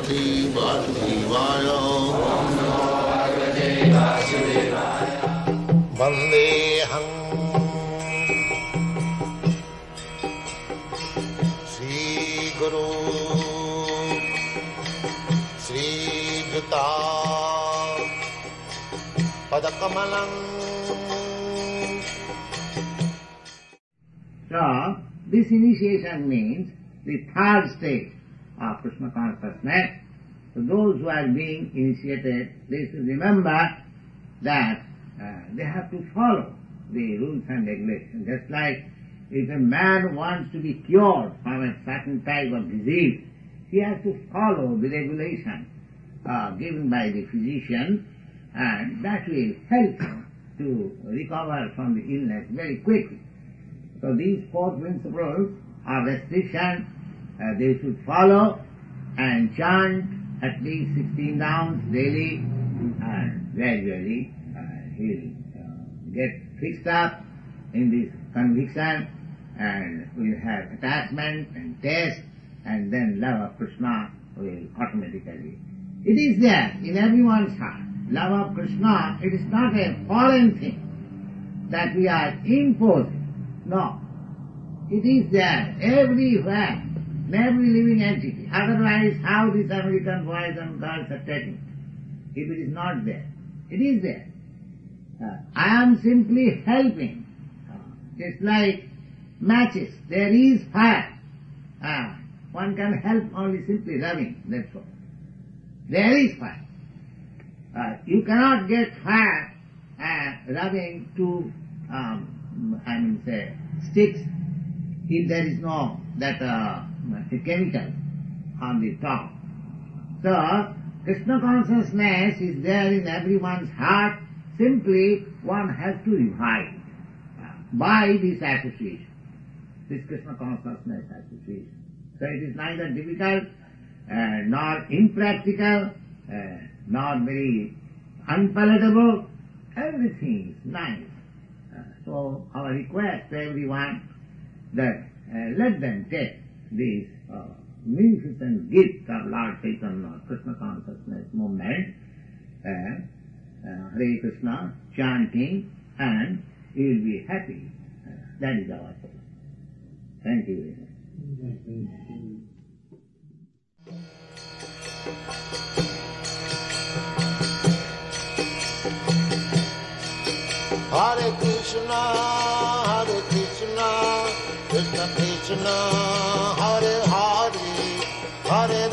Bhagavate Vasudevaya. Vandeham Sri Guru Sri Juta Padakamalam. So, this initiation means the third stage of Krishna consciousness. So those who are being initiated, they should remember that they have to follow the rules and regulations. Just like if a man wants to be cured from a certain type of disease, he has to follow the regulation given by the physician, and that will help him to recover from the illness very quickly. So these four principles are restriction, they should follow and chant at least 16 rounds daily, and gradually he'll get fixed up in this conviction and will have attachment and taste, and then love of Krishna will automatically. It is there in everyone's heart. Love of Krishna, it is not a foreign thing that we are imposing. No. It is there everywhere, in every living entity. Otherwise, how these American boys and girls are taking it? If it is not there, it is there. I am simply helping. Just like matches, there is fire. One can help only simply rubbing, that's all. There is fire. You cannot get fire rubbing two, sticks if there is no that chemical on the top. So, Krishna consciousness is there in everyone's heart. Simply one has to revive it by this association, this Krishna consciousness association. So it is neither difficult nor impractical, not very unpalatable. Everything is nice. So our request to everyone that let them take this magnificent gift of Lord Chaitanya, Krishna consciousness movement, Hare Krishna, chanting, and he will be happy. That is our hope. Thank you very much. Hare Krishna, Krishna Krishna, Hare Hare, Hare